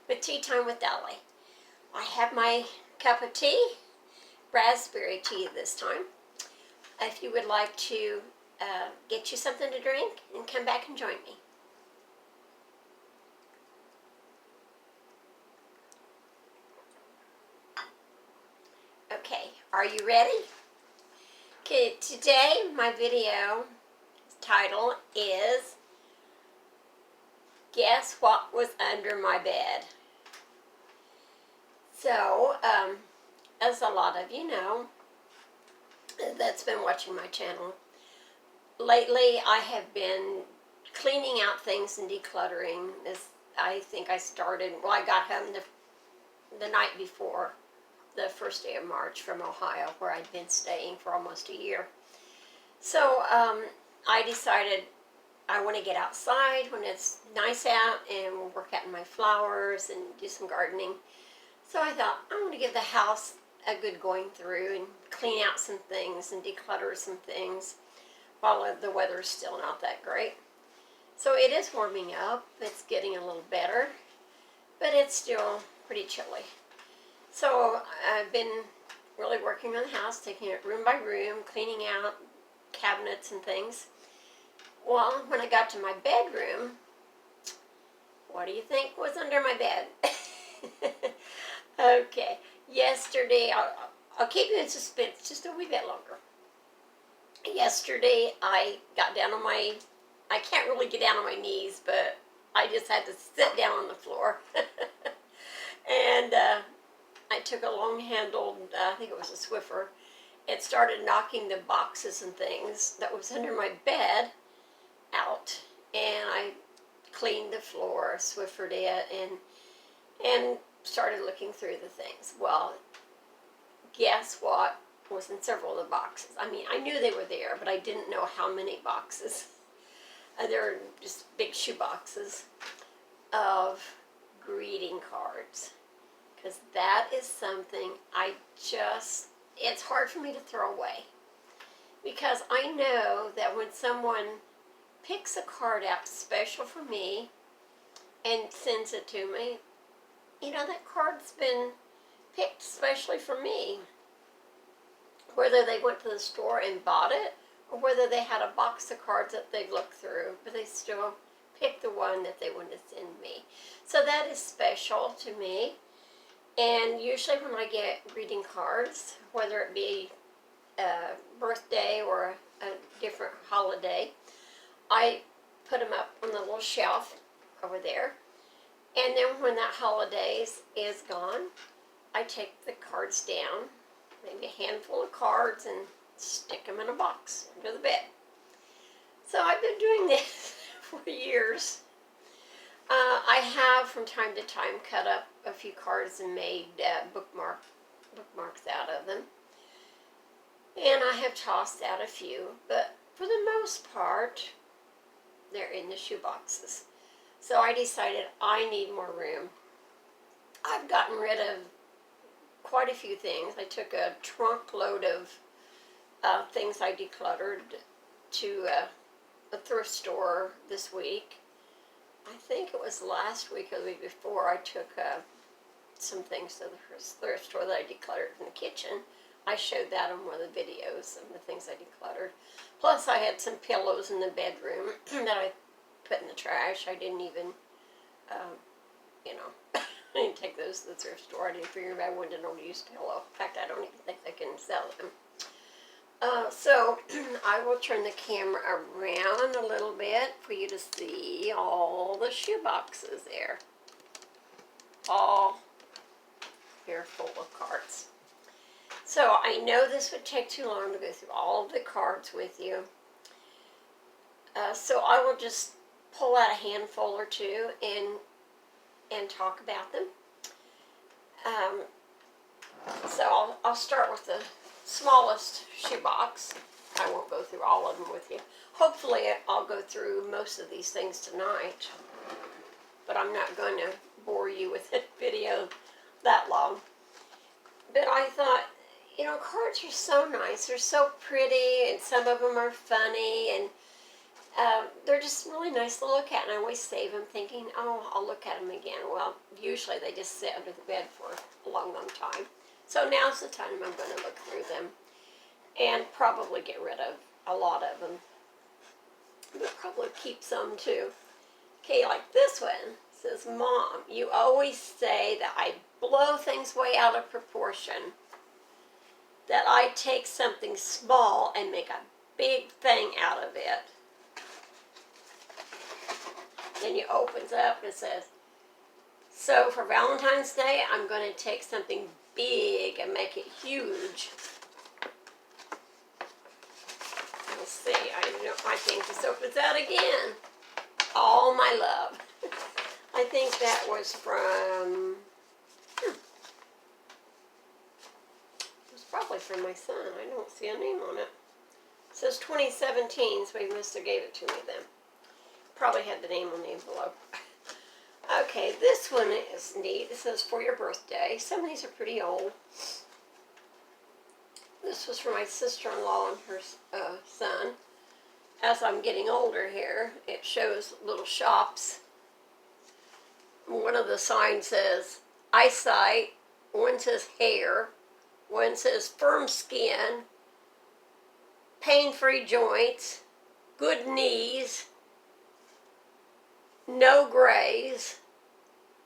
with Tea Time with Dolly. I have my cup of tea, raspberry tea this time. If you would like to get you something to drink and come back and join me. Okay, are you ready? Okay, today my video title is Guess What Was Under My Bed? So, as a lot of you know that's been watching my channel, lately I have been cleaning out things and decluttering. I think I started, well, I got home the night before the first day of March from Ohio, where I'd been staying for almost a year. So I decided I want to get outside when it's nice out and we'll work out in my flowers and do some gardening. So I thought, I want to give the house a good going through and clean out some things and declutter some things while the weather's still not that great. So it is warming up. It's getting a little better, but it's still pretty chilly. So I've been really working on the house, taking it room by room, cleaning out cabinets and things. Well, when I got to my bedroom, what do you think was under my bed? Okay, yesterday, I'll keep you in suspense just a wee bit longer. Yesterday, I got down on I can't really get down on my knees, but I just had to sit down on the floor. And I took a long-handled, I think it was a Swiffer. It started knocking the boxes and things that was under my bed out. And I cleaned the floor, Swiffered it, and started looking through the things. Well, guess what was in several of the boxes? I mean, I knew they were there, but I didn't know how many boxes. They're just big shoe boxes of greeting cards. Because that is something it's hard for me to throw away. Because I know that when someone picks a card out special for me and sends it to me, you know, that card's been picked specially for me. Whether they went to the store and bought it, or whether they had a box of cards that they looked through, but they still picked the one that they wanted to send me. So that is special to me. And usually when I get greeting cards, whether it be a birthday or a different holiday, I put them up on the little shelf over there. And then when that holiday is gone, I take the cards down, maybe a handful of cards, and stick them in a box under the bed. So I've been doing this for years. I have from time to time cut up a few cards and made bookmarks out of them. And I have tossed out a few, but for the most part, they're in the shoe boxes. So I decided I need more room. I've gotten rid of quite a few things. I took a trunk load of things I decluttered to a thrift store this week. I think it was last week or the week before. I took some things to the thrift store that I decluttered in the kitchen. I showed that on one of the videos of the things I decluttered. Plus I had some pillows in the bedroom that I put in the trash. I didn't even, I didn't take those to the thrift store. I didn't figure I wanted an old-used pillow. In fact, I don't even think they can sell them. So I will turn the camera around a little bit for you to see all the shoe boxes there. All here full of cards. So I know this would take too long to go through all of the cards with you. So I will just pull out a handful or two and talk about them. So I'll start with the smallest shoebox. I won't go through all of them with you. Hopefully I'll go through most of these things tonight, but I'm not going to bore you with a video that long. But I thought, you know, cards are so nice. They're so pretty, and some of them are funny, and they're just really nice to look at, and I always save them thinking, oh, I'll look at them again. Well, usually they just sit under the bed for a long, long time. So now's the time I'm going to look through them and probably get rid of a lot of them. But probably keep some too. Okay, like this one says, Mom, you always say that I blow things way out of proportion, that I take something small and make a big thing out of it. Then it opens up and it says, so for Valentine's Day, I'm going to take something big and make it huge. Let's see, I think this opens out again. All my love. I think that was from, it was probably from my son. I don't see a name on it. It says 2017, so he must have gave it to me then. Probably had the name on the envelope. Okay, this one is neat. It says for your birthday. Some of these are pretty old. This was for my sister-in-law and her son. As I'm getting older here, it shows little shops. One of the signs says eyesight, one says hair, one says firm skin, pain-free joints, good knees, no grays,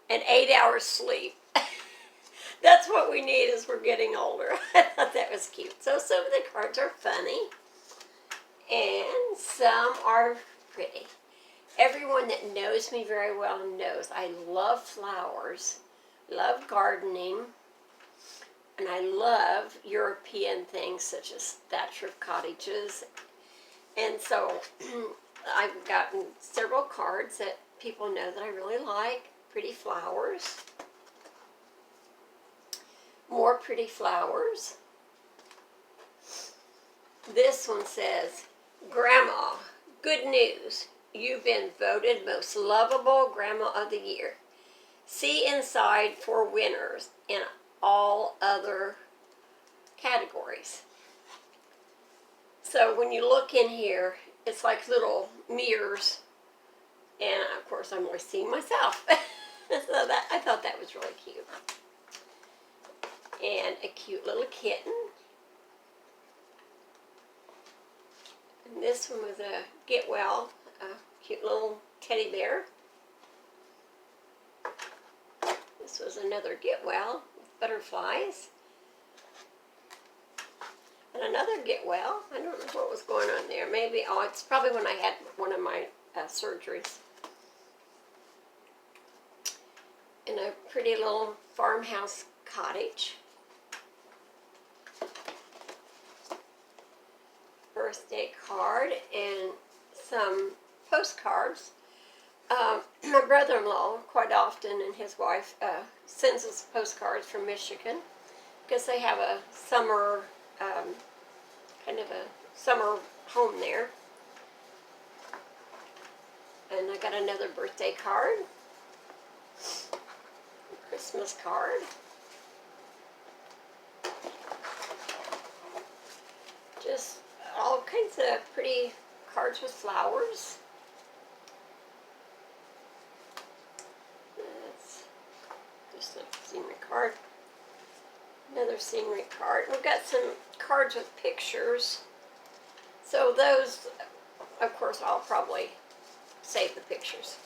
and 8 hours sleep. That's what we need as we're getting older. I thought that was cute. So some of the cards are funny, and some are pretty. Everyone that knows me very well knows I love flowers, love gardening, and I love European things such as thatch roof cottages. And so I've gotten several cards that people know that I really like. Pretty flowers. More pretty flowers. This one says, Grandma, good news. You've been voted most lovable grandma of the year. See inside for winners in all other categories. So when you look in here, it's like little mirrors. And of course, I'm always seeing myself. So I thought that was really cute. And a cute little kitten. And this one was a get well, a cute little teddy bear. This was another get well with butterflies. And another get well. I don't know what was going on there. Maybe, it's probably when I had one of my surgeries. And a pretty little farmhouse cottage. Birthday card and some postcards. My brother-in-law quite often and his wife sends us postcards from Michigan because they have a summer, kind of a summer home there. And I got another birthday card, a Christmas card. Just all kinds of pretty cards with flowers. That's just a scenery card. Another scenery card. We've got some cards with pictures. So those, of course, I'll probably save the pictures.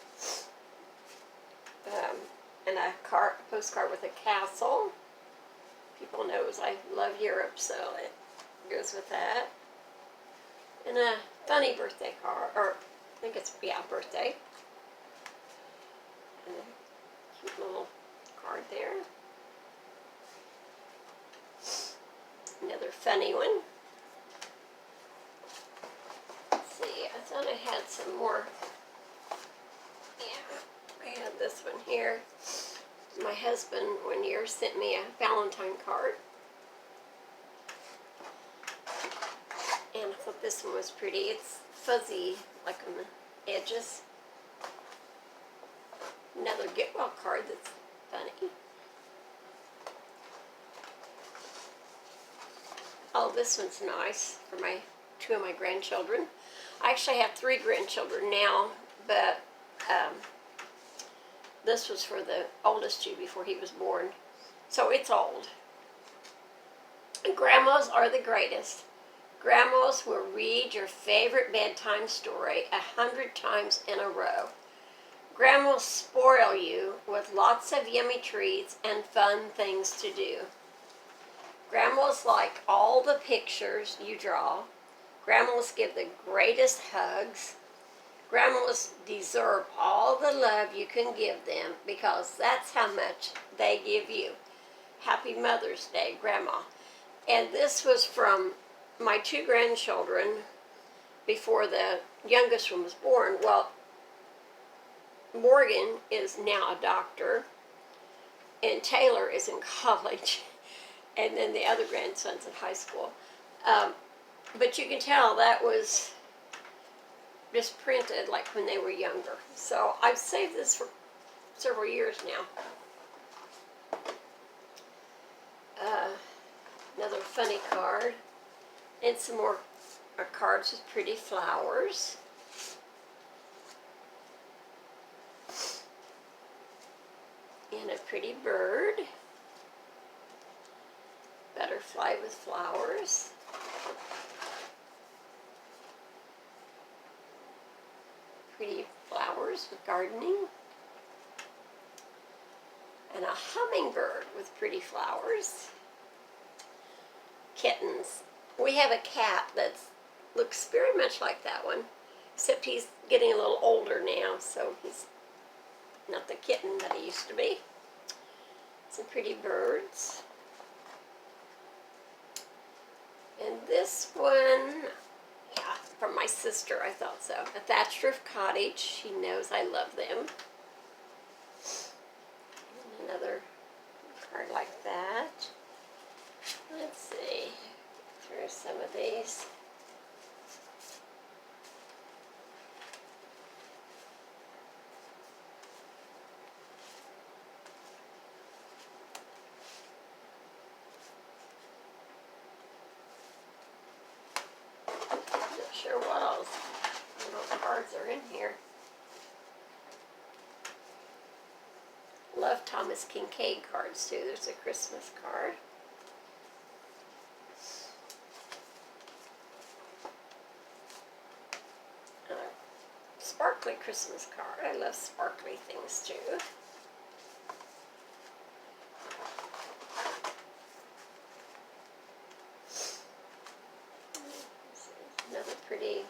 And a postcard with a castle. People knows I love Europe, so it goes with that. And a funny birthday card, or I think it's, birthday. And a cute little card there. Another funny one. Let's see, I thought I had some more. Yeah, I had this one here. My husband one year sent me a Valentine card. And I thought this one was pretty. It's fuzzy, like on the edges. Another get well card that's funny. Oh, this one's nice for two of my grandchildren. I actually have 3 grandchildren now, but this was for the oldest two before he was born. So it's old. And grandmas are the greatest. Grandmas will read your favorite bedtime story 100 times in a row. Grandmas spoil you with lots of yummy treats and fun things to do. Grandmas like all the pictures you draw. Grandmas give the greatest hugs. Grandmas deserve all the love you can give them because that's how much they give you. Happy Mother's Day, Grandma. And this was from my 2 grandchildren before the youngest one was born. Well, Morgan is now a doctor, and Taylor is in college, and then the other grandson's in high school. But you can tell that was just printed like when they were younger. So I've saved this for several years now. Another funny card. And some more cards with pretty flowers. And a pretty bird. Butterfly with flowers. Pretty flowers with gardening. And a hummingbird with pretty flowers. Kittens. We have a cat that looks very much like that one, except he's getting a little older now, so he's not the kitten that he used to be. Some pretty birds. And this one, yeah, from my sister, I thought so. A thatched roof cottage. She knows I love them. And another card like that. Let's see. Through some of these. Not sure what else. What cards are in here. Love Thomas Kincaid cards too. There's a Christmas card. Sparkly Christmas card. I love sparkly things too. Another pretty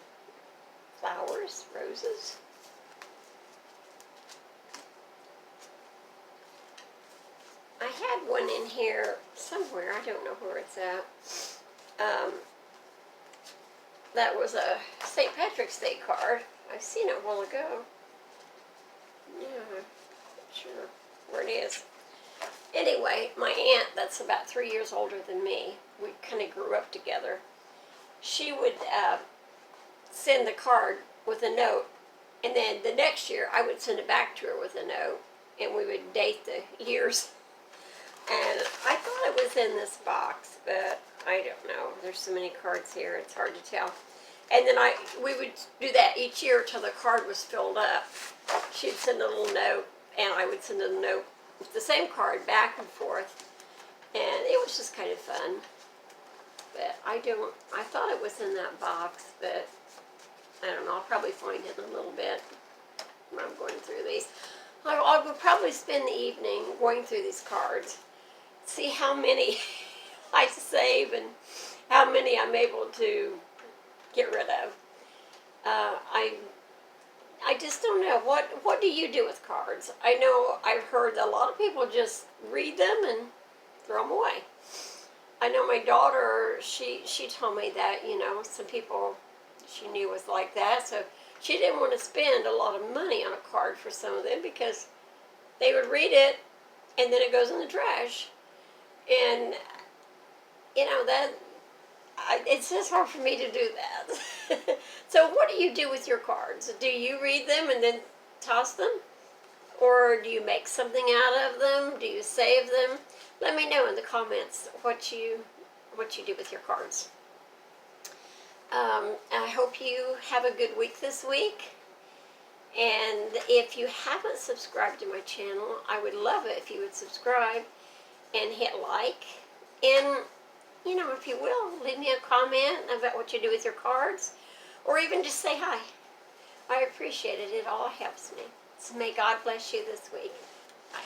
flowers, roses. I had one in here somewhere. I don't know where it's at. That was a St. Patrick's Day card. I've seen it a while ago. Yeah, not sure where it is. Anyway, my aunt, that's about 3 years older than me, we kind of grew up together. She would send the card with a note, and then the next year I would send it back to her with a note, and we would date the years. And I thought it was in this box, but I don't know. There's so many cards here, it's hard to tell. And then we would do that each year till the card was filled up. She'd send a little note, and I would send a note with the same card back and forth. And it was just kind of fun. But I thought it was in that box, but I don't know. I'll probably find it in a little bit when I'm going through these. I will probably spend the evening going through these cards, see how many I save and how many I'm able to get rid of. I just don't know. What do you do with cards? I know I've heard a lot of people just read them and throw them away. I know my daughter, she told me that, some people she knew was like that, so she didn't want to spend a lot of money on a card for some of them because they would read it and then it goes in the trash. And, it's just hard for me to do that. So what do you do with your cards? Do you read them and then toss them? Or do you make something out of them? Do you save them? Let me know in the comments what you do with your cards. I hope you have a good week this week. And if you haven't subscribed to my channel, I would love it if you would subscribe and hit like. And, you know, if you will, leave me a comment about what you do with your cards, or even just say hi. I appreciate it. It all helps me. So may God bless you this week. Bye.